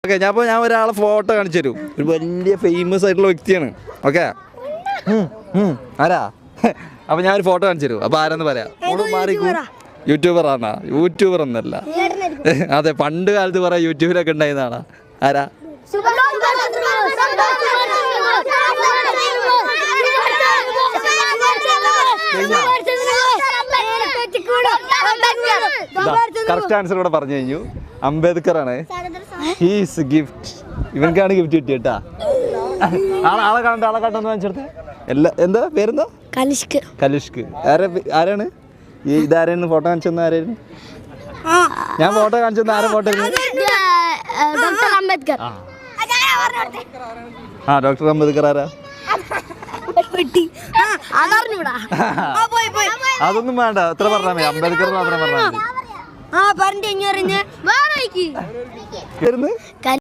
Okay ഞാൻ ഒരാളെ photo കാണിച്ചു തരും. ഒരു വലിയ ഫേമസ് ആയിട്ടുള്ള വ്യക്തിയാണ്. ഓക്കെ ആരാ? അപ്പൊ ഞാൻ ഒരു ഫോട്ടോ കാണിച്ചു തരും. അപ്പൊ ആരാന്ന് പറയാം. യൂട്യൂബർ ആണോ? യൂട്യൂബർ ഒന്നല്ല. അതെ, പണ്ട് കാലത്ത് കുറെ യൂട്യൂബിലൊക്കെ ഉണ്ടായിരുന്നാണ്. ആരാ? കറക്റ്റ് ആൻസർ കൂടെ പറഞ്ഞു കഴിഞ്ഞു. അംബേദ്കർ ആണ്. He's gift. ഇവൻക്കാണ് ഗിഫ്റ്റ് കിട്ടിയട്ടാ. ആളെ കണ്ടെന്ന് വാങ്ങിച്ചെടുത്ത എന്താ പേരെന്താ? കലിഷ്ക്. ആരാണ് ഇതാരായിരുന്നു ഫോട്ടോ കാണിച്ചു തന്ന? ആരായിരുന്നു? ഞാൻ ഫോട്ടോ കാണിച്ചു തന്ന ആരാ ഫോട്ടോ? ഡോക്ടർ അംബേദ്കർ ആരാ? അതൊന്നും വേണ്ട, എത്ര പറഞ്ഞാൽ മതി. അംബേദ്കർ മാത്രം പറഞ്ഞാൽ മതി.